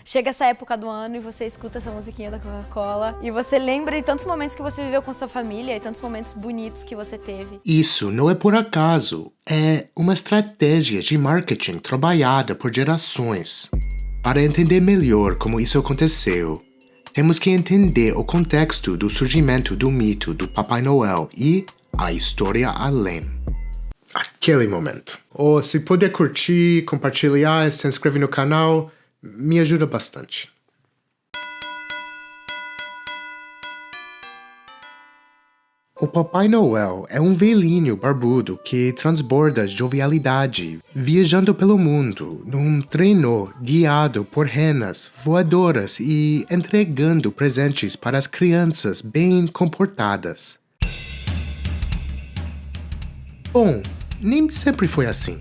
Chega essa época do ano e você escuta essa musiquinha da Coca-Cola e você lembra de tantos momentos que você viveu com sua família e tantos momentos bonitos que você teve. Isso não é por acaso, é uma estratégia de marketing trabalhada por gerações. Para entender melhor como isso aconteceu, temos que entender o contexto do surgimento do mito do Papai Noel e a história além. Aquele momento. Ou se puder curtir, compartilhar e se inscrever no canal, me ajuda bastante. O Papai Noel é um velhinho barbudo que transborda jovialidade, viajando pelo mundo num trenó guiado por renas voadoras e entregando presentes para as crianças bem comportadas. Bom, nem sempre foi assim.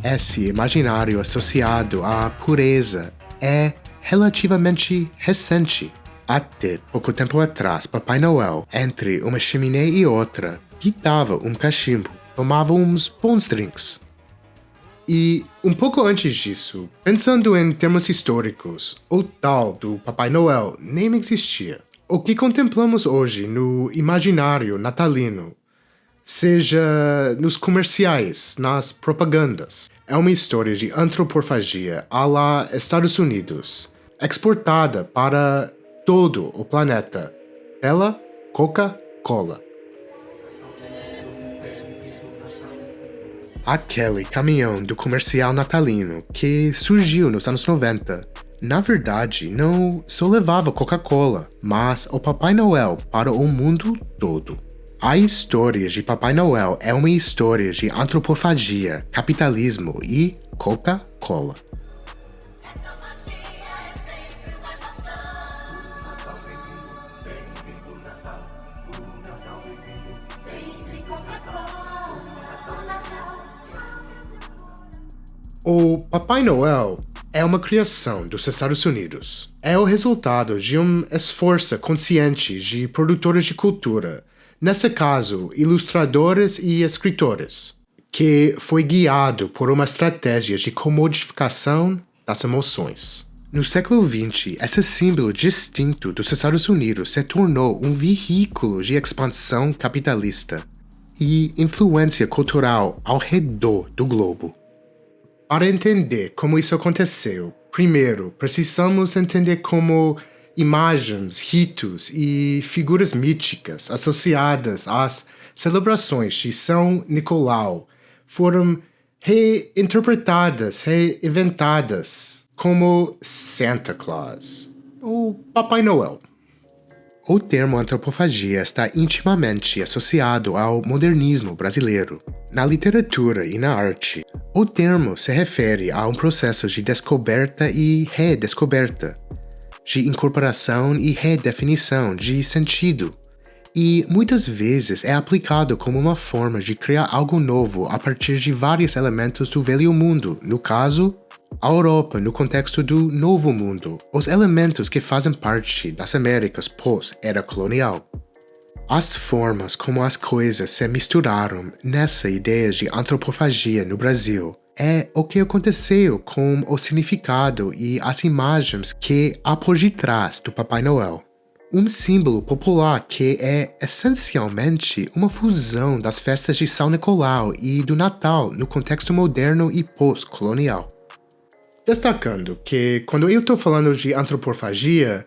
Esse imaginário associado à pureza é relativamente recente. Até pouco tempo atrás, Papai Noel, entre uma chaminé e outra, guitava um cachimbo, tomava uns bons drinks. E um pouco antes disso, pensando em termos históricos, o tal do Papai Noel nem existia. O que contemplamos hoje no imaginário natalino, seja nos comerciais, nas propagandas, é uma história de antropofagia à la Estados Unidos, exportada para todo o planeta, pela Coca-Cola. Aquele caminhão do comercial natalino que surgiu nos anos 90, na verdade não só levava Coca-Cola, mas o Papai Noel para o mundo todo. A história de Papai Noel é uma história de antropofagia, capitalismo e Coca-Cola. O Papai Noel é uma criação dos Estados Unidos. É o resultado de um esforço consciente de produtores de cultura, nesse caso, ilustradores e escritores, que foi guiado por uma estratégia de comodificação das emoções. No século XX, esse símbolo distinto dos Estados Unidos se tornou um veículo de expansão capitalista e influência cultural ao redor do globo. Para entender como isso aconteceu, primeiro precisamos entender como imagens, ritos e figuras míticas associadas às celebrações de São Nicolau foram reinterpretadas, reinventadas como Santa Claus ou Papai Noel. O termo antropofagia está intimamente associado ao modernismo brasileiro. Na literatura e na arte, o termo se refere a um processo de descoberta e redescoberta, de incorporação e redefinição de sentido, e muitas vezes é aplicado como uma forma de criar algo novo a partir de vários elementos do velho mundo, no caso, a Europa no contexto do Novo Mundo, os elementos que fazem parte das Américas pós-era colonial. As formas como as coisas se misturaram nessa ideia de antropofagia no Brasil é o que aconteceu com o significado e as imagens que há por detrás do Papai Noel. Um símbolo popular que é essencialmente uma fusão das festas de São Nicolau e do Natal no contexto moderno e pós-colonial. Destacando que quando eu estou falando de antropofagia,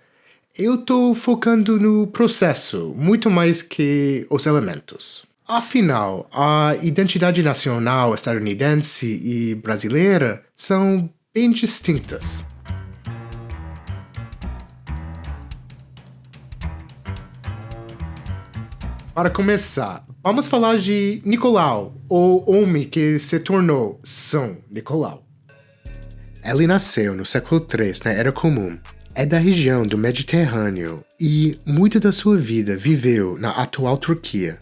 eu estou focando no processo muito mais que os elementos. Afinal, a identidade nacional estadunidense e brasileira são bem distintas. Para começar, vamos falar de Nicolau, o homem que se tornou São Nicolau. Ele nasceu no século III na Era Comum. É da região do Mediterrâneo e muito da sua vida viveu na atual Turquia.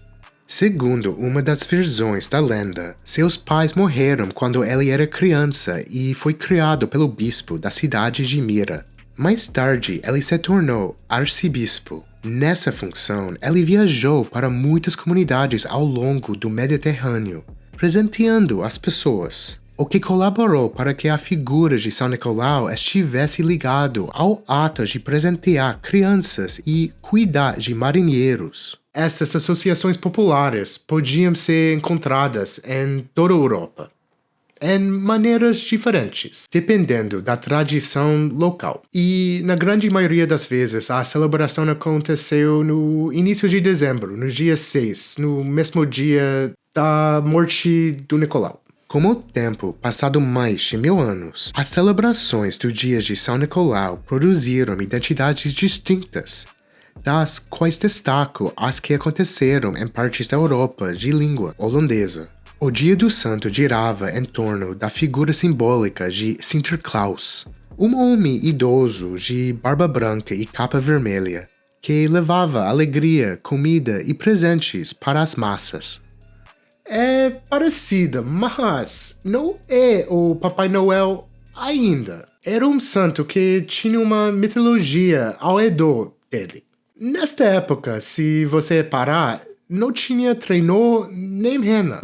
Segundo uma das versões da lenda, seus pais morreram quando ele era criança e foi criado pelo bispo da cidade de Mira. Mais tarde, ele se tornou arcebispo. Nessa função, ele viajou para muitas comunidades ao longo do Mediterrâneo, presenteando as pessoas. o que colaborou para que a figura de São Nicolau estivesse ligado ao ato de presentear crianças e cuidar de marinheiros. Essas associações populares podiam ser encontradas em toda a Europa, em maneiras diferentes, dependendo da tradição local. E, na grande maioria das vezes, a celebração aconteceu no início de dezembro, no dia 6, no mesmo dia da morte do Nicolau. Com o tempo, passado mais de 1000 anos, as celebrações do dia de São Nicolau produziram identidades distintas, das quais destaco as que aconteceram em partes da Europa de língua holandesa. O Dia do Santo girava em torno da figura simbólica de Sinterklaas, um homem idoso de barba branca e capa vermelha, que levava alegria, comida e presentes para as massas. É parecida, mas não é o Papai Noel ainda. Era um santo que tinha uma mitologia ao redor dele. Nesta época, se você reparar, não tinha trenó nem rena.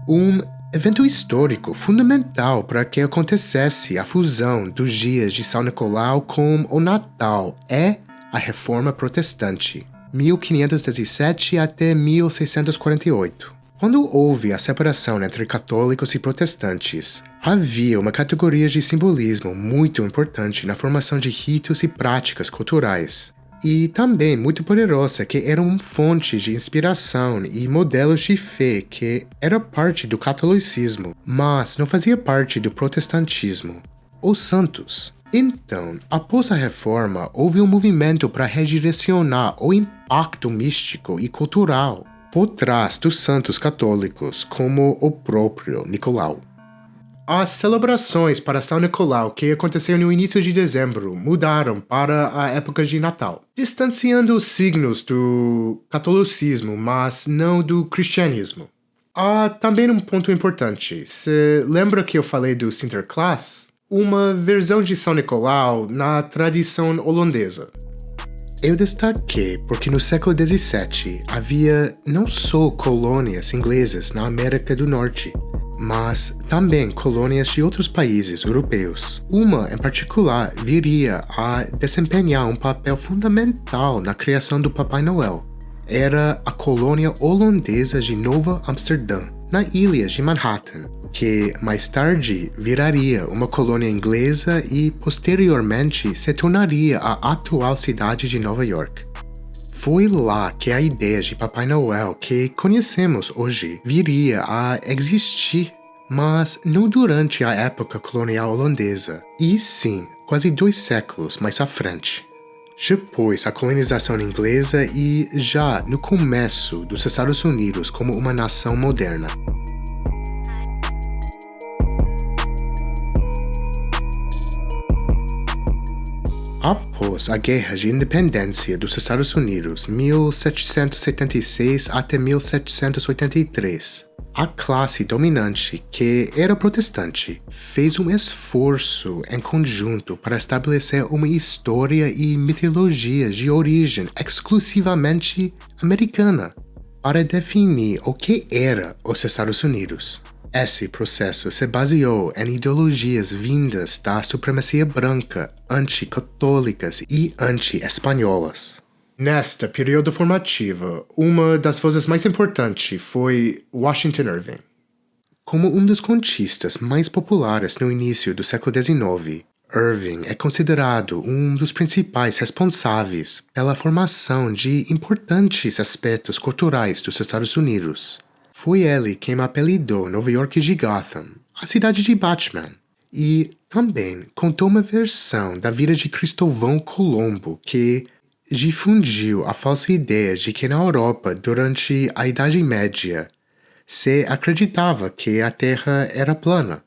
Um evento histórico fundamental para que acontecesse a fusão dos dias de São Nicolau com o Natal é a Reforma Protestante, 1517 até 1648. Quando houve a separação entre católicos e protestantes, havia uma categoria de simbolismo muito importante na formação de ritos e práticas culturais, e também muito poderosa que era uma fonte de inspiração e modelos de fé que era parte do catolicismo, mas não fazia parte do protestantismo. Os santos. Então, após a reforma, houve um movimento para redirecionar o impacto místico e cultural por trás dos santos católicos, como o próprio Nicolau. As celebrações para São Nicolau que aconteceram no início de dezembro mudaram para a época de Natal, distanciando os signos do catolicismo, mas não do cristianismo. Há também um ponto importante. Você lembra que eu falei do Sinterklaas? Uma versão de São Nicolau na tradição holandesa. Eu destaquei porque no século XVII havia não só colônias inglesas na América do Norte, mas também colônias de outros países europeus. Uma, em particular, viria a desempenhar um papel fundamental na criação do Papai Noel. Era a colônia holandesa de Nova Amsterdã, na ilha de Manhattan, que mais tarde viraria uma colônia inglesa e posteriormente se tornaria a atual cidade de Nova York. Foi lá que a ideia de Papai Noel que conhecemos hoje viria a existir, mas não durante a época colonial holandesa, e sim quase 2 séculos mais à frente. Depois a colonização inglesa e já no começo dos Estados Unidos como uma nação moderna. Após a Guerra de Independência dos Estados Unidos, 1776 até 1783, a classe dominante, que era protestante, fez um esforço em conjunto para estabelecer uma história e mitologia de origem exclusivamente americana, para definir o que era os Estados Unidos. Esse processo se baseou em ideologias vindas da supremacia branca, anticatólicas e anti-espanholas. Nesta período formativo, uma das vozes mais importantes foi Washington Irving. Como um dos contistas mais populares no início do século XIX, Irving é considerado um dos principais responsáveis pela formação de importantes aspectos culturais dos Estados Unidos. Foi ele quem apelidou Nova York de Gotham, a cidade de Batman, e também contou uma versão da vida de Cristóvão Colombo que difundiu a falsa ideia de que na Europa, durante a Idade Média, se acreditava que a Terra era plana.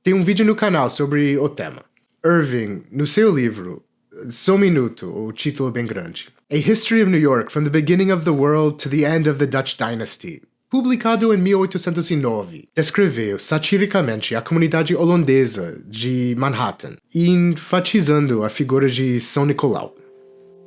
Tem um vídeo no canal sobre o tema. Irving, no seu livro, só um minuto, o título é bem grande, A History of New York from the Beginning of the World to the End of the Dutch Dynasty, publicado em 1809, descreveu satiricamente a comunidade holandesa de Manhattan, enfatizando a figura de São Nicolau.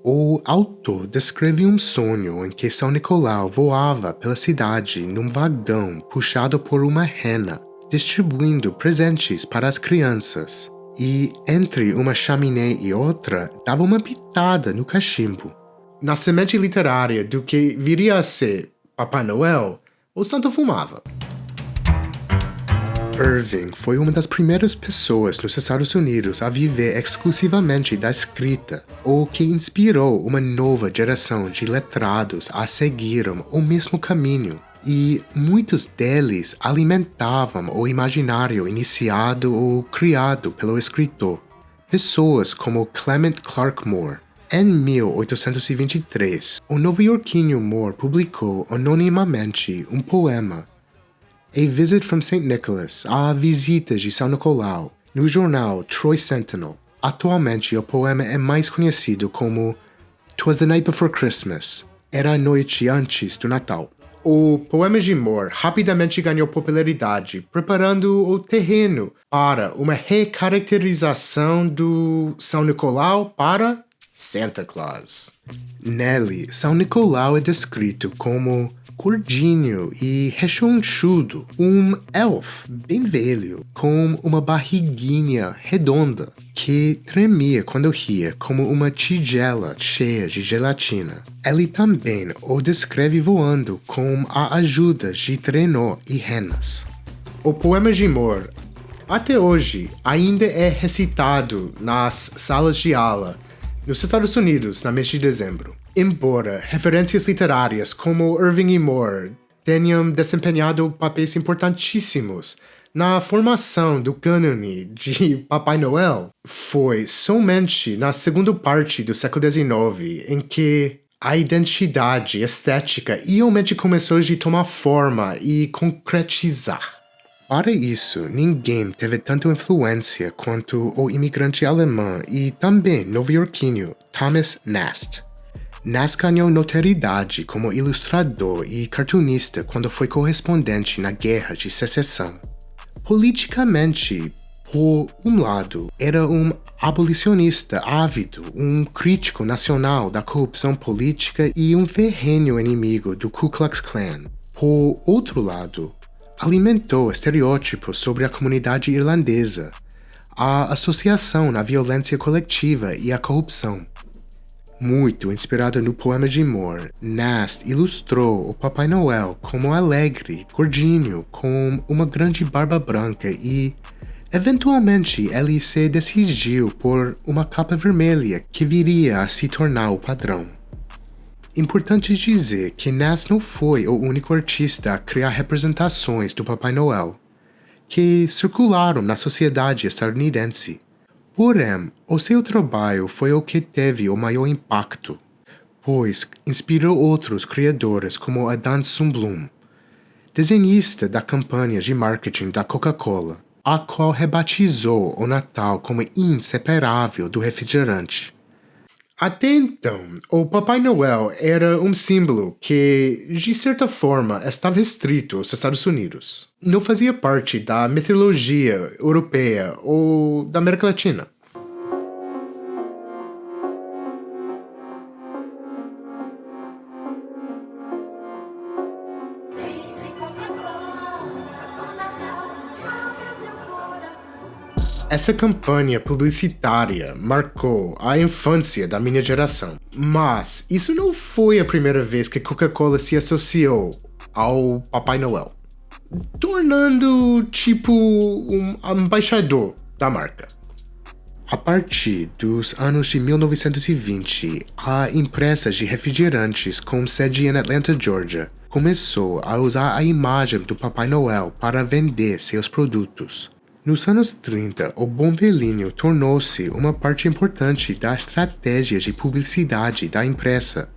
O autor descreve um sonho em que São Nicolau voava pela cidade num vagão puxado por uma rena, distribuindo presentes para as crianças. E entre uma chaminé e outra, dava uma pitada no cachimbo. Na semente literária do que viria a ser Papai Noel, o santo fumava. Irving foi uma das primeiras pessoas nos Estados Unidos a viver exclusivamente da escrita, o que inspirou uma nova geração de letrados a seguirem o mesmo caminho, e muitos deles alimentavam o imaginário iniciado ou criado pelo escritor. Pessoas como Clement Clarke Moore. Em 1823, o nova-iorquino Moore publicou anonimamente um poema, A Visit from St. Nicholas, a Visita de São Nicolau, no jornal Troy Sentinel. Atualmente, o poema é mais conhecido como 'Twas the Night Before Christmas, era a noite antes do Natal. O poema de Moore rapidamente ganhou popularidade, preparando o terreno para uma recaracterização do São Nicolau para Santa Claus. Nele, São Nicolau é descrito como gordinho e rechonchudo, um elfo bem velho, com uma barriguinha redonda, que tremia quando ria como uma tigela cheia de gelatina. Ele também o descreve voando com a ajuda de trenó e renas. O poema de Moore, até hoje, ainda é recitado nas salas de aula nos Estados Unidos no mês de dezembro. Embora referências literárias como Irving e Moore tenham desempenhado papéis importantíssimos na formação do cânone de Papai Noel, foi somente na segunda parte do século XIX em que a identidade estética realmente começou a tomar forma e concretizar. Para isso, ninguém teve tanta influência quanto o imigrante alemão e também nova-iorquino Thomas Nast. Nast ganhou notoriedade como ilustrador e cartunista quando foi correspondente na Guerra de Secessão. Politicamente, por um lado, era um abolicionista ávido, um crítico nacional da corrupção política e um ferrenho inimigo do Ku Klux Klan. Por outro lado, alimentou estereótipos sobre a comunidade irlandesa, a associação na violência coletiva e a corrupção. Muito inspirado no poema de Moore, Nast ilustrou o Papai Noel como alegre, gordinho, com uma grande barba branca e, eventualmente, ele se decidiu por uma capa vermelha que viria a se tornar o padrão. Importante dizer que Nast não foi o único artista a criar representações do Papai Noel, que circularam na sociedade estadunidense. Porém, o seu trabalho foi o que teve o maior impacto, pois inspirou outros criadores como Adán Sundblom, desenhista da campanha de marketing da Coca-Cola, a qual rebatizou o Natal como inseparável do refrigerante. Até então, o Papai Noel era um símbolo que, de certa forma, estava restrito aos Estados Unidos. Não fazia parte da mitologia europeia ou da América Latina. Essa campanha publicitária marcou a infância da minha geração. Mas isso não foi a primeira vez que Coca-Cola se associou ao Papai Noel, tornando tipo um embaixador da marca. A partir dos anos de 1920, a empresa de refrigerantes com sede em Atlanta, Georgia, começou a usar a imagem do Papai Noel para vender seus produtos. Nos anos 30, o bom velhinho tornou-se uma parte importante da estratégia de publicidade da empresa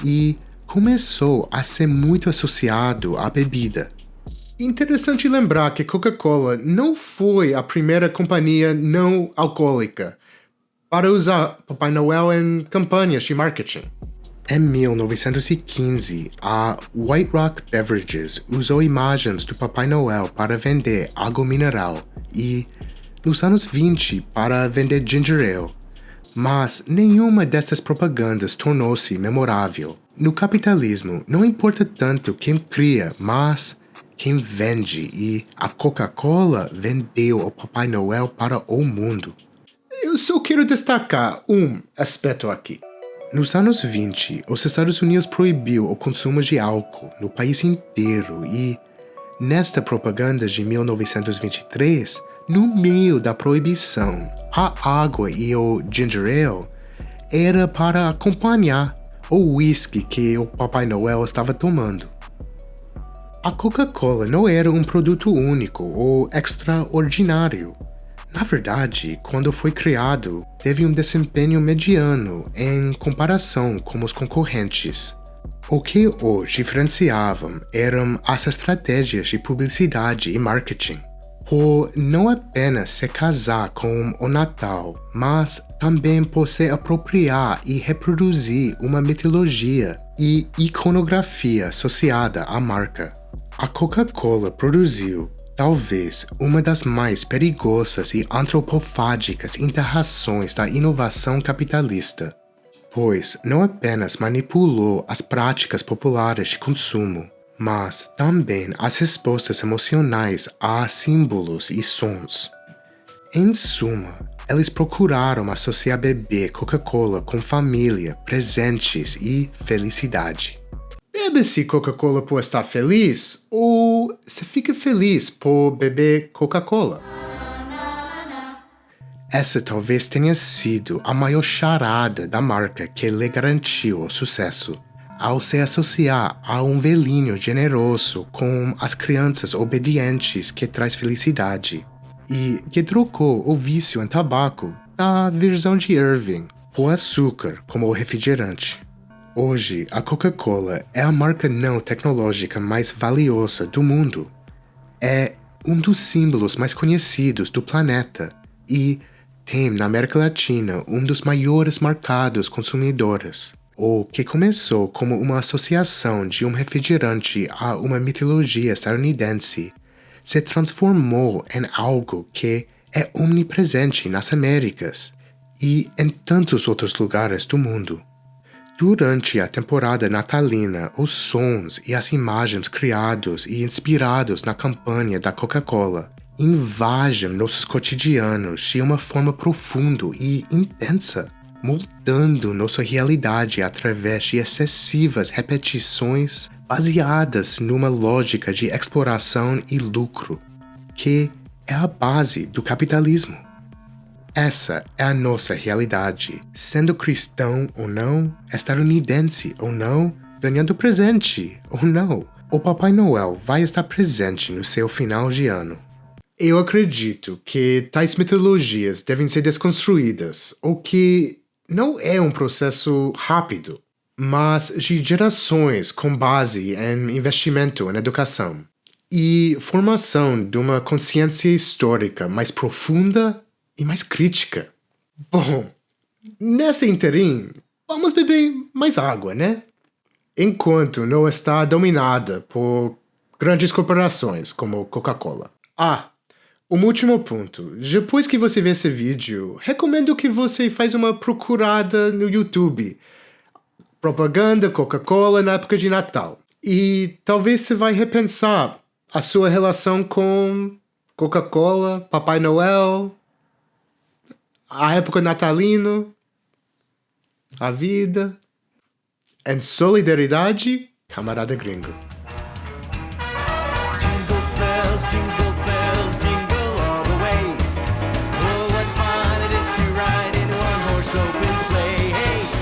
e começou a ser muito associado à bebida. Interessante lembrar que Coca-Cola não foi a primeira companhia não alcoólica para usar Papai Noel em campanhas de marketing. Em 1915, a White Rock Beverages usou imagens do Papai Noel para vender água mineral e, nos anos 20, para vender ginger ale. Mas nenhuma dessas propagandas tornou-se memorável. No capitalismo, não importa tanto quem cria, mas quem vende e a Coca-Cola vendeu o Papai Noel para o mundo. Eu só quero destacar um aspecto aqui. Nos anos 20, os Estados Unidos proibiu o consumo de álcool no país inteiro e, nesta propaganda de 1923, no meio da proibição, a água e o ginger ale era para acompanhar o whisky que o Papai Noel estava tomando. A Coca-Cola não era um produto único ou extraordinário. Na verdade, quando foi criado, teve um desempenho mediano em comparação com os concorrentes. O que o diferenciavam eram as estratégias de publicidade e marketing, por não apenas se casar com o Natal, mas também por se apropriar e reproduzir uma mitologia e iconografia associada à marca. A Coca-Cola produziu talvez uma das mais perigosas e antropofágicas interações da inovação capitalista, pois não apenas manipulou as práticas populares de consumo, mas também as respostas emocionais a símbolos e sons. Em suma, eles procuraram associar bebê Coca-Cola com família, presentes e felicidade. Bebe-se Coca-Cola por estar feliz ou se fica feliz por beber Coca-Cola? Essa talvez tenha sido a maior charada da marca que lhe garantiu o sucesso, ao se associar a um velhinho generoso com as crianças obedientes que traz felicidade, e que trocou o vício em tabaco da versão de Irving por açúcar como refrigerante. Hoje, a Coca-Cola é a marca não tecnológica mais valiosa do mundo. É um dos símbolos mais conhecidos do planeta e tem na América Latina um dos maiores mercados consumidores. O que começou como uma associação de um refrigerante a uma mitologia estadunidense se transformou em algo que é omnipresente nas Américas e em tantos outros lugares do mundo. Durante a temporada natalina, os sons e as imagens criados e inspirados na campanha da Coca-Cola invadem nossos cotidianos de uma forma profunda e intensa, moldando nossa realidade através de excessivas repetições baseadas numa lógica de exploração e lucro, que é a base do capitalismo. Essa é a nossa realidade, sendo cristão ou não, estadunidense ou não, ganhando presente ou não. O Papai Noel vai estar presente no seu final de ano. Eu acredito que tais mitologias devem ser desconstruídas, o que não é um processo rápido, mas de gerações com base em investimento em educação e formação de uma consciência histórica mais profunda e mais crítica. Bom, nessa interim, vamos beber mais água, né? Enquanto não está dominada por grandes corporações como Coca-Cola. Um último ponto. Depois que você vê esse vídeo, recomendo que você faça uma procurada no YouTube. Propaganda Coca-Cola na época de Natal. E talvez você vai repensar a sua relação com Coca-Cola, Papai Noel, a época natalina, a vida. Em solidariedade, camarada gringo. Jingle bells, jingle bells, jingle all the way. Oh, what fun it is to ride in a one-horse open sleigh.